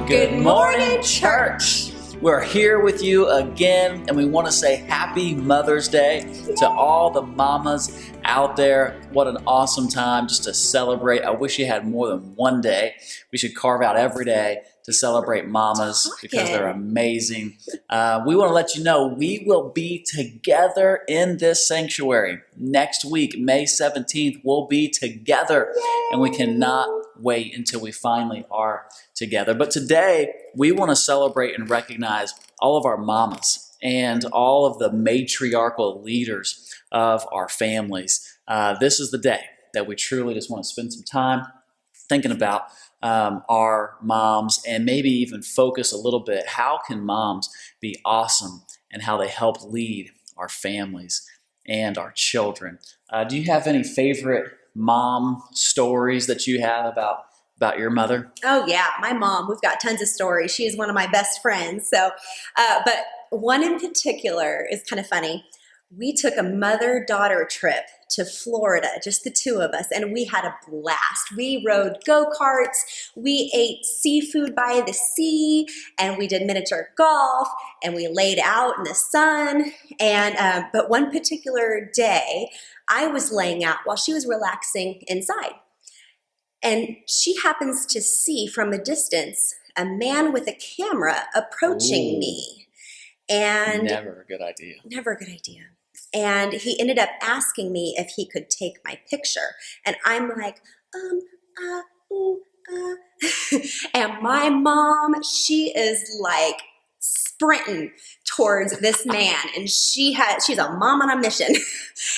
Good morning, church. We're here with you again, and we want to say Happy Mother's Day to all the mamas out there. What an awesome time just to celebrate. I wish you had more than one day. We should carve out every day to celebrate mamas because they're amazing. We want to let you know we will be together in this sanctuary next week, May 17th. We'll be together, and we cannot wait until we finally are together. But today, we want to celebrate and recognize all of our mamas and all of the matriarchal leaders of our families. This is the day that we truly just want to spend some time thinking about our moms and maybe even focus a little bit. How can moms be awesome and how they help lead our families and our children? Do you have any favorite mom stories that you have about your mother? Oh yeah, my mom. We've got tons of stories. She is one of my best friends. So, but one in particular is kind of funny. We took a mother-daughter trip to Florida, just the two of us, and we had a blast. We rode go-karts, we ate seafood by the sea, and we did miniature golf, and we laid out in the sun. And but one particular day, I was laying out while she was relaxing inside. And she happens to see from a distance a man with a camera approaching me. And Never a good idea. Never a good idea. And he ended up asking me if he could take my picture. And I'm like, And my mom, she is like sprinting towards this man. And she's a mom on a mission.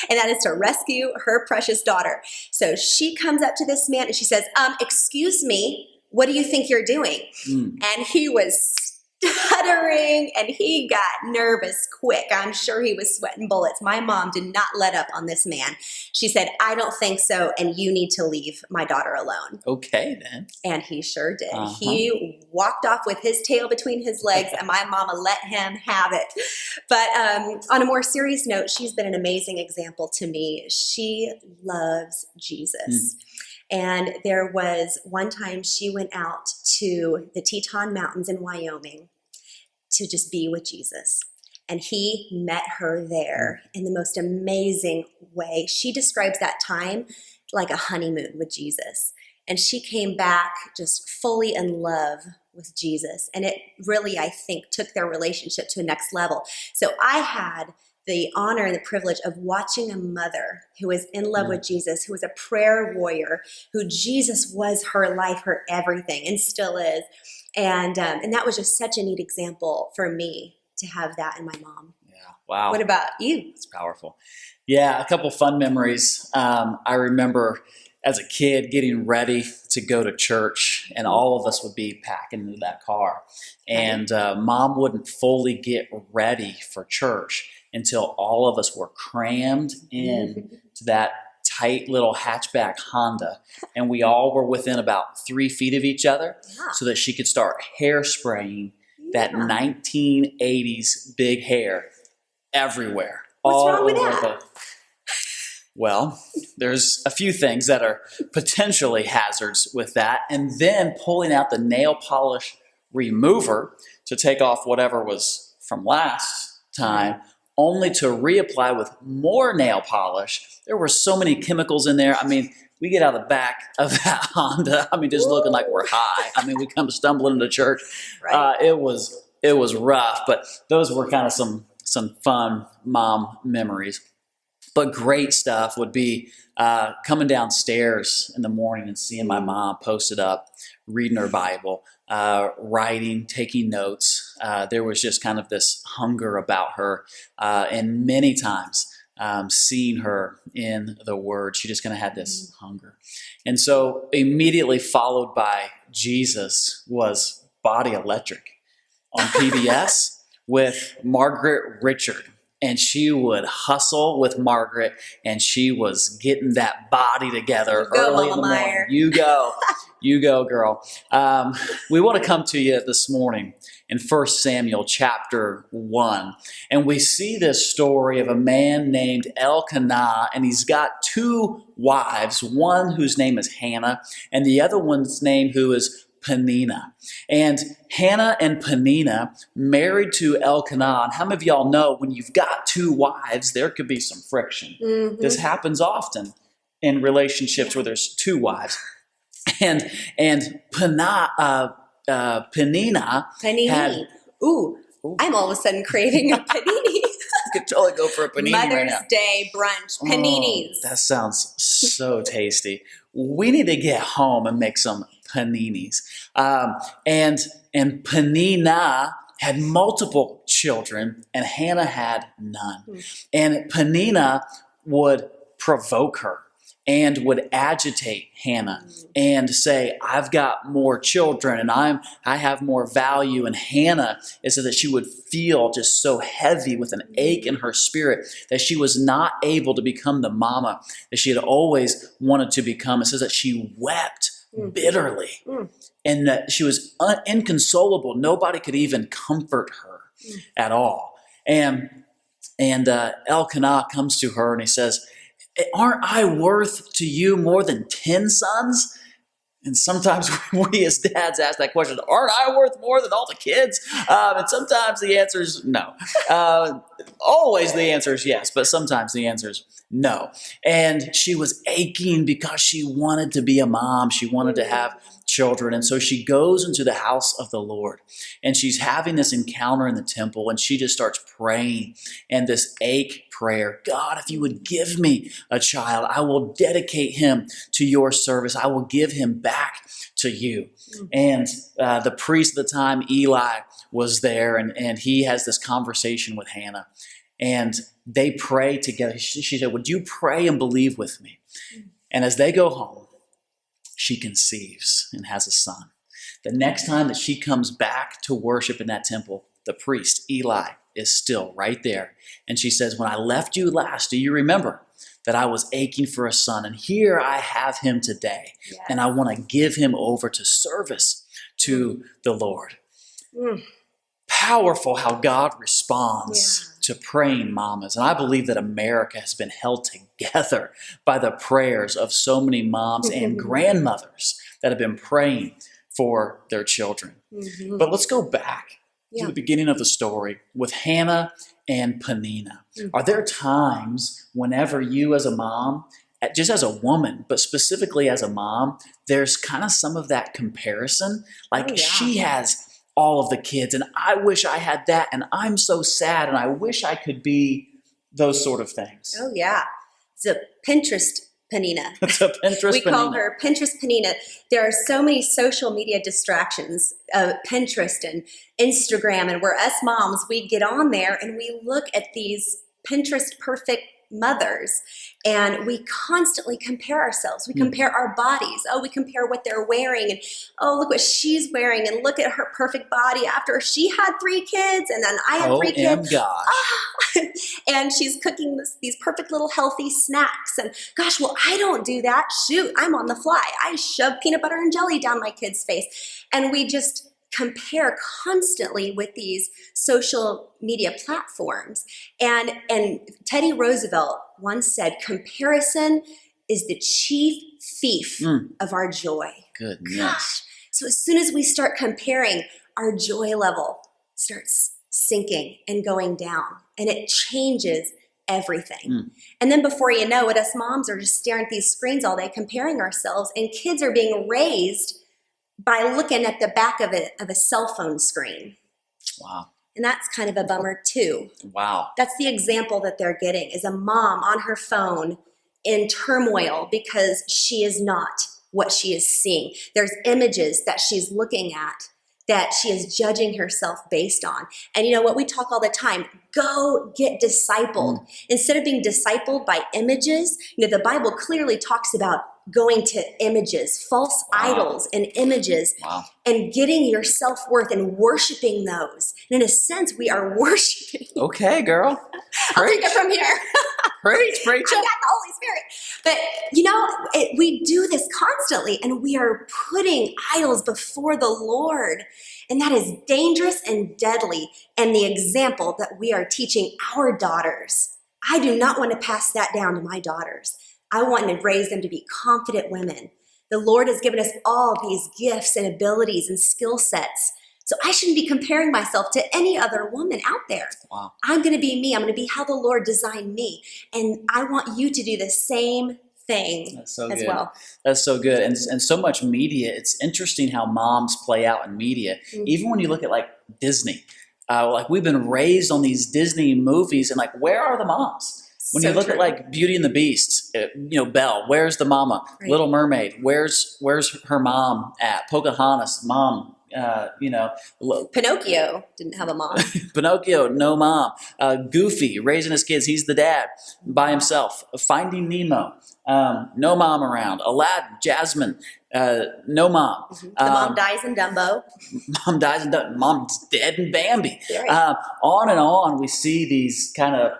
And that is to rescue her precious daughter. So she comes up to this man and she says, excuse me, what do you think you're doing? And he was stuttering and he got nervous quick. I'm sure he was sweating bullets. My mom did not let up on this man. She said, I don't think so, and you need to leave my daughter alone. Okay, then. And he sure did. He walked off with his tail between his legs, and my mama let him have it. But on a more serious note, she's been an amazing example to me. She loves Jesus. And there was one time she went out to the Teton Mountains in Wyoming to just be with Jesus. And he met her there in the most amazing way. She describes that time like a honeymoon with Jesus. And she came back just fully in love with Jesus. And it really, I think, took their relationship to a next level. So I had the honor and the privilege of watching a mother who was in love with Jesus, who was a prayer warrior, who Jesus was her life, her everything, and still is. And that was just such a neat example for me to have that in my mom. Yeah, wow. What about you? It's powerful. Yeah, a couple fun memories. I remember as a kid getting ready to go to church, and all of us would be packing into that car. And mom wouldn't fully get ready for church until all of us were crammed in to that tight little hatchback Honda. And we all were within about 3 feet of each other so that she could start hairspraying that 1980s big hair everywhere. What's wrong with that? Well, there's a few things that are potentially hazards with that. And then pulling out the nail polish remover to take off whatever was from last time, only to reapply with more nail polish. There were so many chemicals in there. I mean, we get out of the back of that Honda, just looking like we're high. We come stumbling into church. Right. It was rough, but those were kind of some fun mom memories. But great stuff would be coming downstairs in the morning and seeing my mom posted up, reading her Bible, writing, taking notes. There was just kind of this hunger about her, and many times seeing her in the Word, she just kind of had this hunger. And so immediately followed by Jesus was Body Electric on PBS with Margaret Richard. And she would hustle with Margaret, and she was getting that body together early in the morning. You go, girl. We want to come to you this morning in 1 Samuel chapter 1. And we see this story of a man named Elkanah, and he's got two wives, one whose name is Hannah, and the other one's name who is Peninnah. And Hannah and Peninnah married to Elkanah. And how many of y'all know when you've got two wives, there could be some friction? Mm-hmm. This happens often in relationships where there's two wives. And Peninnah had... Ooh, I'm all of a sudden craving a panini. I could totally go for a panini right now. Mother's Day brunch, paninis. Oh, that sounds so tasty. We need to get home and make some paninis. And Peninnah had multiple children, and Hannah had none. And Peninnah would provoke her and would agitate Hannah and say, I've got more children and I have more value. And Hannah, it said that she would feel just so heavy with an ache in her spirit that she was not able to become the mama that she had always wanted to become. It says that she wept bitterly and that she was inconsolable. Nobody could even comfort her at all. And Elkanah comes to her and he says, aren't I worth to you more than 10 sons? And sometimes we as dads ask that question, aren't I worth more than all the kids? And sometimes the answer is no. Always the answer is yes, but sometimes the answer is no. And she was aching because she wanted to be a mom. She wanted to have children. And so she goes into the house of the Lord and she's having this encounter in the temple and she just starts praying and this ache prayer. God, if you would give me a child, I will dedicate him to your service. I will give him back to you. And the priest at the time, Eli, was there and he has this conversation with Hannah and they pray together. She said, would you pray and believe with me? And as they go home, she conceives and has a son. The next time that she comes back to worship in that temple, the priest, Eli, is still right there. And she says, when I left you last, do you remember that I was aching for a son? And here I have him today. Yes. And I want to give him over to service to the Lord. Powerful how God responds to praying mamas. And I believe that America has been held together by the prayers of so many moms and grandmothers that have been praying for their children. But let's go back to the beginning of the story with Hannah and Peninnah. Are there times whenever you as a mom, just as a woman, but specifically as a mom, there's kind of some of that comparison? Like she has all of the kids and I wish I had that and I'm so sad and I wish I could be those sort of things. Oh yeah. It's a Pinterest Peninnah. It's a Pinterest We Peninnah. call her Pinterest Peninnah. There are so many social media distractions, Pinterest and Instagram, and where us moms, we get on there and we look at these Pinterest perfect mothers and we constantly compare ourselves. We compare our bodies. Oh, we compare what they're wearing and oh, look what she's wearing and look at her perfect body after she had 3 kids and then I had 3 kids. Gosh. And she's cooking these perfect little healthy snacks and gosh, well, I don't do that. Shoot, I'm on the fly. I shove peanut butter and jelly down my kid's face. And we just compare constantly with these social media platforms. And Teddy Roosevelt once said, comparison is the chief thief of our joy. Goodness. Gosh. So as soon as we start comparing, our joy level starts sinking and going down. And it changes everything. And then before you know it, us moms are just staring at these screens all day, comparing ourselves, and kids are being raised by looking at the back of a cell phone screen. Wow. And that's kind of a bummer too. Wow. That's the example that they're getting, is a mom on her phone in turmoil because she is not what she is seeing. There's images that she's looking at that she is judging herself based on. And you know what? We talk all the time, go get discipled. Instead of being discipled by images, you know, the Bible clearly talks about going to images, false idols and images, and getting your self-worth and worshiping those. And in a sense, we are worshiping. Okay, girl. I'll take it from here. Preach. I got the Holy Spirit. But, you know, we do this constantly, and we are putting idols before the Lord. And that is dangerous and deadly. And the example that we are teaching our daughters, I do not want to pass that down to my daughters. I want to raise them to be confident women The Lord has given us all these gifts and abilities and skill sets. So I shouldn't be comparing myself to any other woman out there. Wow. I'm going to be me. I'm going to be how the Lord designed me. And I want you to do the same thing as well. That's so good. And so much media, it's interesting how moms play out in media. Mm-hmm. Even when you look at like Disney, like we've been raised on these Disney movies, and like, where are the moms? When you look at like Beauty and the Beast, Belle, where's the mama? Right. Little Mermaid, where's her mom at? Pocahontas, mom. Pinocchio didn't have a mom. Pinocchio, no mom. Goofy, raising his kids, he's the dad by himself. Finding Nemo, no mom around. Aladdin, Jasmine, no mom. The mom dies in Dumbo. Mom dies in Dumbo. Mom's dead in Bambi. Right. On and on, we see these kind of,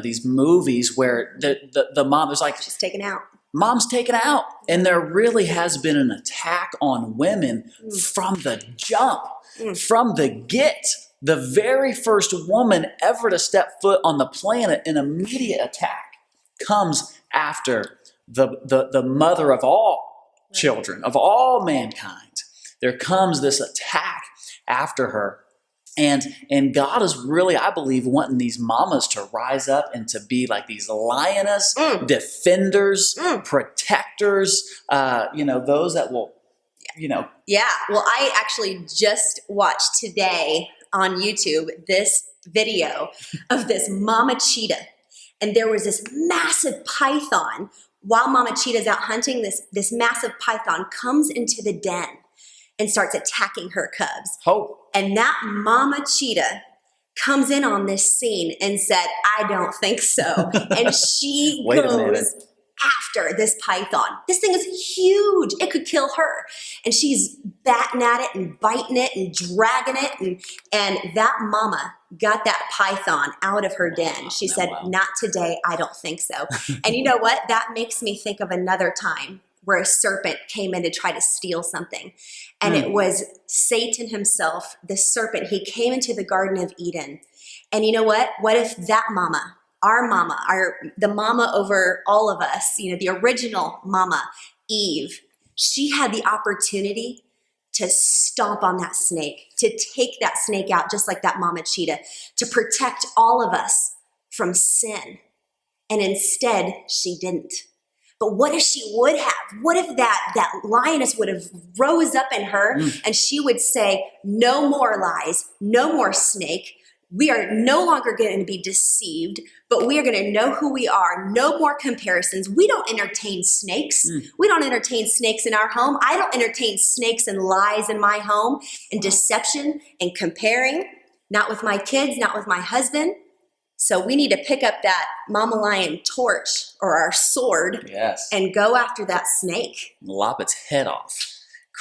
these movies where the mom is like, she's taken out. Mom's taken out. And there really has been an attack on women from the jump, from the get. The very first woman ever to step foot on the planet, an immediate attack comes after the mother of all children, of all mankind. There comes this attack after her. And God is really, I believe, wanting these mamas to rise up and to be like these lioness, defenders, protectors, those that will, Yeah, well, I actually just watched today on YouTube this video of this mama cheetah. And there was this massive python. While mama cheetah's out hunting, this massive python comes into the den and starts attacking her cubs. Oh. And that mama cheetah comes in on this scene and said, I don't think so. And she goes after this python. This thing is huge. It could kill her. And she's batting at it and biting it and dragging it. And that mama got that python out of her den. She said, not today. I don't think so. And you know what? That makes me think of another time where a serpent came in to try to steal something. And it was Satan himself, the serpent. He came into the Garden of Eden. And you know what? What if that mama, our mama, the mama over all of us, the original mama, Eve, she had the opportunity to stomp on that snake, to take that snake out just like that mama cheetah, to protect all of us from sin. And instead, she didn't. But what if she would have? What if that lioness would have rose up in her and she would say, no more lies, no more snake. We are no longer going to be deceived, but we are going to know who we are. No more comparisons. We don't entertain snakes. We don't entertain snakes in our home. I don't entertain snakes and lies in my home and deception and comparing, not with my kids, not with my husband. So we need to pick up that mama lion torch or our sword and go after that snake. Lop its head off.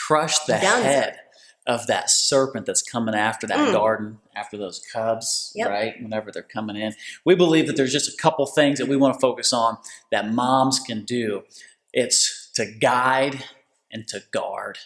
Crush the head of that serpent that's coming after that garden, after those cubs, right? Whenever they're coming in. We believe that there's just a couple things that we want to focus on that moms can do. It's to guide and to guard.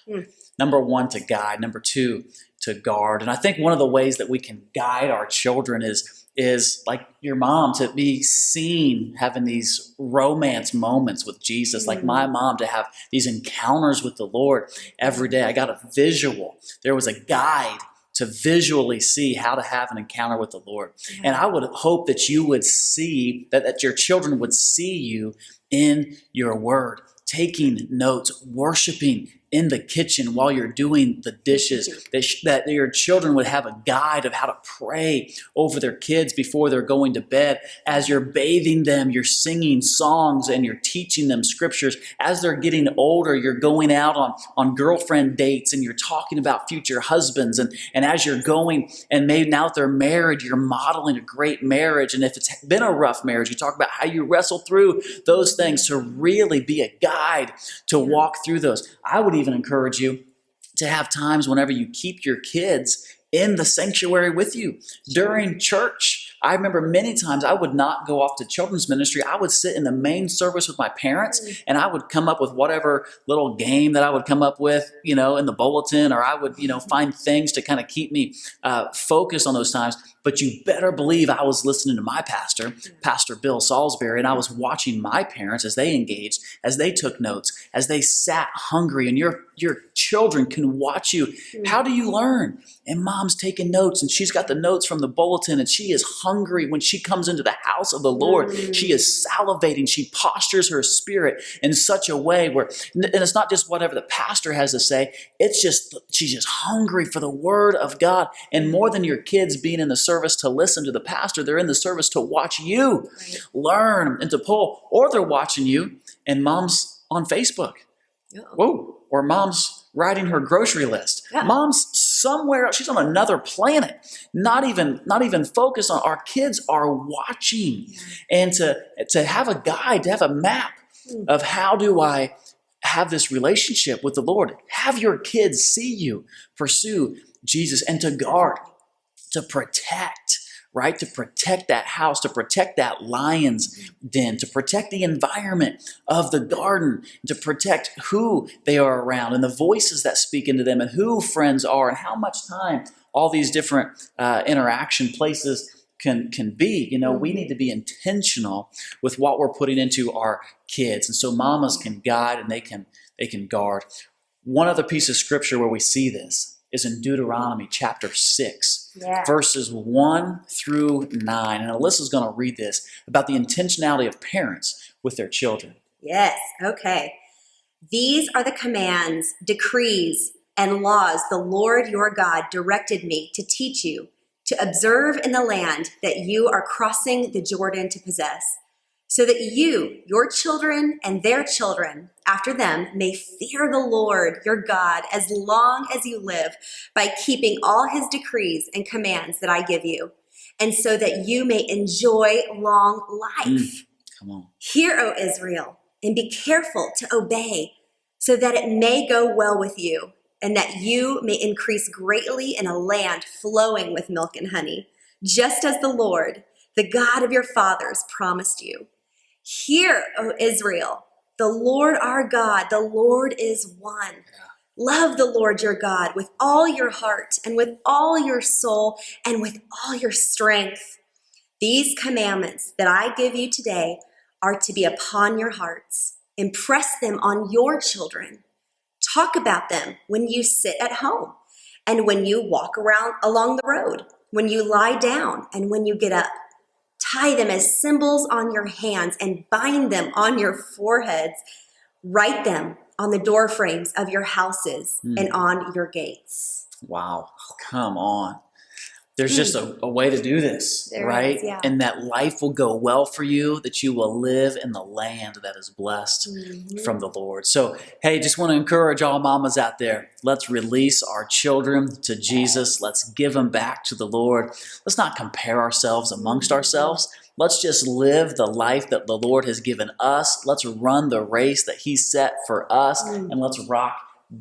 Number one, to guide. Number two, to guard. And I think one of the ways that we can guide our children is like your mom, to be seen having these romance moments with Jesus, like my mom, to have these encounters with the Lord every day. I got a visual. There was a guide to visually see how to have an encounter with the Lord. And I would hope that you would see, that your children would see you in your word, taking notes, worshiping in the kitchen while you're doing the dishes, that your children would have a guide of how to pray over their kids before they're going to bed. As you're bathing them, you're singing songs and you're teaching them scriptures. As they're getting older, you're going out on girlfriend dates and you're talking about future husbands. And as you're going, and maybe now that they're married, you're modeling a great marriage. And if it's been a rough marriage, you talk about how you wrestle through those things to really be a guide to walk through those. I would even encourage you to have times whenever you keep your kids in the sanctuary with you during church. I remember many times I would not go off to children's ministry. I would sit in the main service with my parents and I would come up with whatever little game that I would come up with, in the bulletin, or I would, find things to kind of keep me focused on those times. But you better believe I was listening to my pastor, Pastor Bill Salisbury, and I was watching my parents as they engaged, as they took notes, as they sat hungry, and your children can watch you. How do you learn? And mom's taking notes, and she's got the notes from the bulletin, and she is hungry when she comes into the house of the Lord. She is salivating. She postures her spirit in such a way where, and it's not just whatever the pastor has to say, it's just, she's just hungry for the word of God. And more than your kids being in the service to listen to the pastor, they're in the service to watch you learn and to pull, or they're watching you and mom's on Facebook. Whoa. Or mom's writing her grocery list. Mom's somewhere else. She's on another planet. Not even focused on. Our kids are watching. And to have a guide, to have a map of how do I have this relationship with the Lord. Have your kids see you pursue Jesus, and to guard, to protect, right? To protect that house, to protect that lion's den, to protect the environment of the garden, to protect who they are around and the voices that speak into them and who friends are and how much time all these different interaction places can be. You know, we need to be intentional with what we're putting into our kids. And so mamas can guide and they can guard. One other piece of scripture where we see this is in Deuteronomy chapter 6, verses 1 through 9. And Alyssa's going to read this about the intentionality of parents with their children. Yes, okay. These are the commands, decrees, and laws the Lord your God directed me to teach you, to observe in the land that you are crossing the Jordan to possess, so that you, your children, and their children after them may fear the Lord your God as long as you live, by keeping all his decrees and commands that I give you, and so that you may enjoy long life. Come on. Hear, O Israel, and be careful to obey, so that it may go well with you, and that you may increase greatly in a land flowing with milk and honey, just as the Lord, the God of your fathers, promised you. Hear, O Israel, the Lord our God, the Lord is one. Love the Lord your God with all your heart and with all your soul and with all your strength. These commandments that I give you today are to be upon your hearts. Impress them on your children. Talk about them when you sit at home and when you walk around along the road, when you lie down and when you get up. Tie them as symbols on your hands and bind them on your foreheads. Write them on the door frames of your houses and on your gates. Wow. Come on. There's just a way to do this, There right? is, yeah. And that life will go well for you, that you will live in the land that is blessed from the Lord. So, hey, just want to encourage all mamas out there. Let's release our children to Jesus. Let's give them back to the Lord. Let's not compare ourselves amongst ourselves. Let's just live the life that the Lord has given us. Let's run the race that he set for us, and let's rock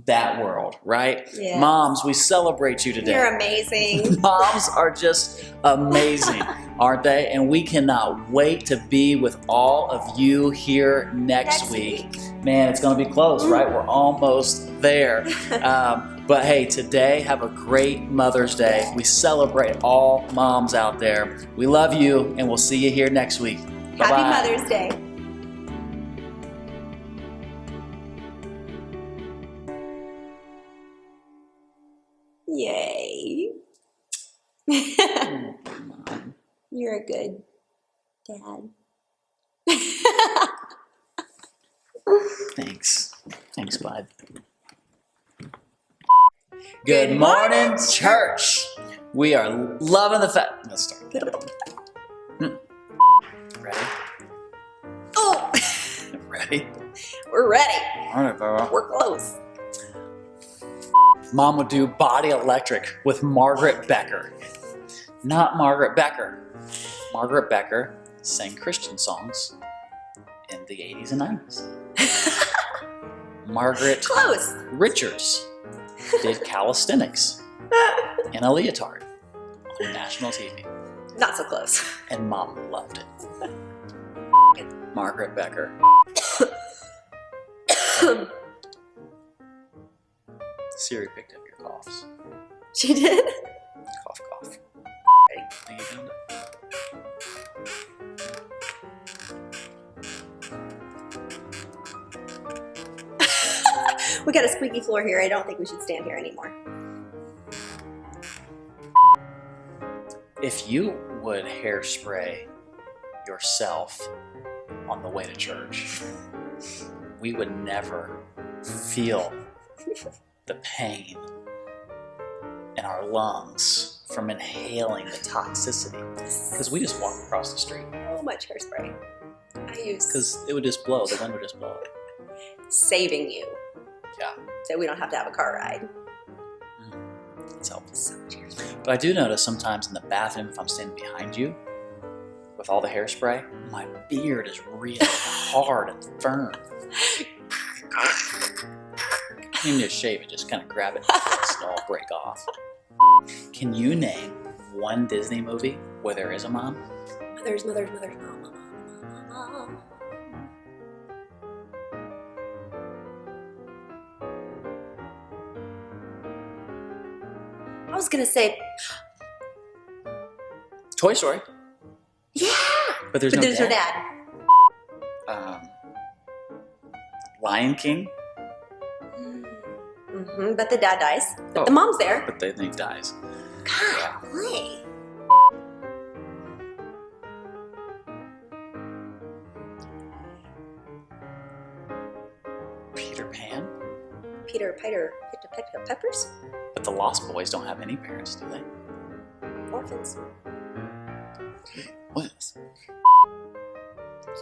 that world, right? Yes. Moms, we celebrate you today. You're amazing. Moms are just amazing, aren't they? And we cannot wait to be with all of you here next week. Man, it's going to be close, right? We're almost there. But hey, today, have a great Mother's Day. We celebrate all moms out there. We love you, and we'll see you here next week. Bye-bye. Happy Mother's Day. Yay. You're a good dad. Thanks. Thanks, bud. Good morning, church. We are loving the fact. Let's start. Ready? Oh, Ready? we're ready. All right, Barbara. We're close. Mom would do Body Electric with Margaret Becker. Not Margaret Becker. Margaret Becker sang Christian songs in the 80s and 90s. Margaret Close. Richards did calisthenics in a leotard on national TV. Not so close. And Mom loved it. Margaret Becker. Siri picked up your coughs. She did? Cough, cough. We got a squeaky floor here. I don't think we should stand here anymore. If you would hairspray yourself on the way to church, we would never feel the pain in our lungs from inhaling the toxicity, because we just walk across the street. So much hairspray. I use Because it would just blow, the wind would just blow. saving you. Yeah. So we don't have to have a car ride. It's helpful. So much hairspray. But I do notice sometimes in the bathroom, if I'm standing behind you with all the hairspray, my beard is really hard and firm. You need to shave it, just kind of grab it and it'll all break off. Can you name one Disney movie where there is a mom? Mothers, mom. I was gonna say, Toy Story. yeah, But there's but no there's her dad. dad. Lion King. But the dad dies. But Oh. the mom's there. But then he dies. God, why? Peter Pan. Peter Peppers? But the Lost Boys don't have any parents, do they? Orphans. What is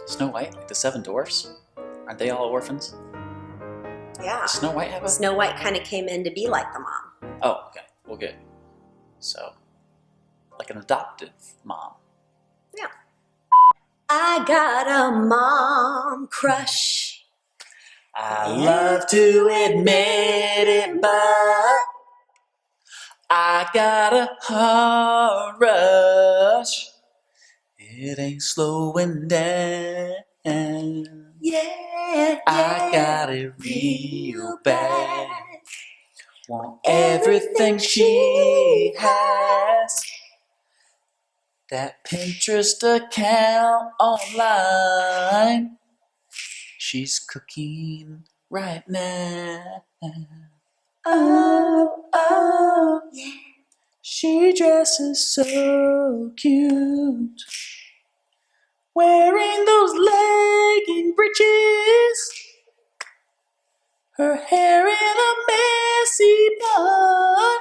Snow White? Like the Seven Dwarfs? Aren't they all orphans? Yeah. Does Snow White have a... Snow White kind of came in to be like the mom. Oh, okay. Well, good. So, like an adoptive mom. Yeah. I got a mom crush. I love to admit it, but I got a heart rush. It ain't slowing down. Yeah. I got it real bad. Want everything she has. That Pinterest account online. She's cooking right now. Oh, yeah. She dresses so cute. Wearing those legging breeches. Her hair in a messy bun.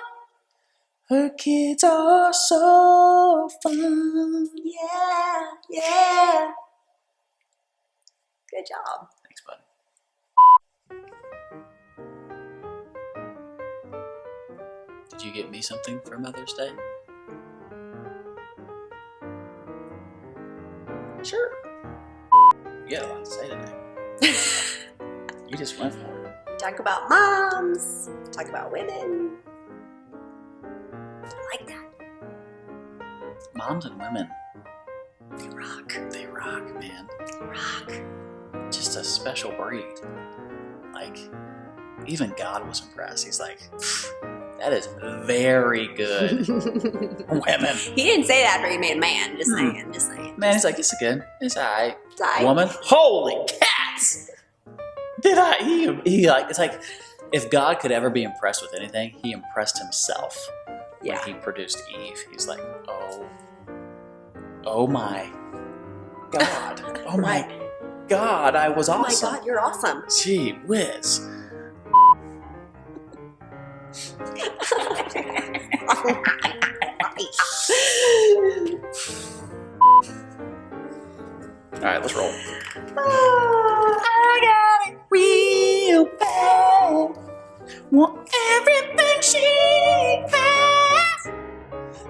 Her kids are so fun. Yeah. Good job. Thanks, buddy. Did you get me something for Mother's Day? Sure. You got a lot to say today. You just went for it. Talk about moms. Talk about women. I like that. Moms and women, They rock. they rock, man. They rock. Just a special breed. Like, even God was impressed. He's like, that is very good. Women. He didn't say that after he made a man. Just saying. Just saying. Man, he's like, it's good. It's alright. It's all right. Woman. Holy cats! He like, it's like, if God could ever be impressed with anything, he impressed himself Yeah. when he produced Eve. He's like, oh my God. Oh my God, I was Oh awesome. my God, you're awesome. Gee whiz. All right, let's roll. I got it real bad. Want everything she has.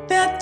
That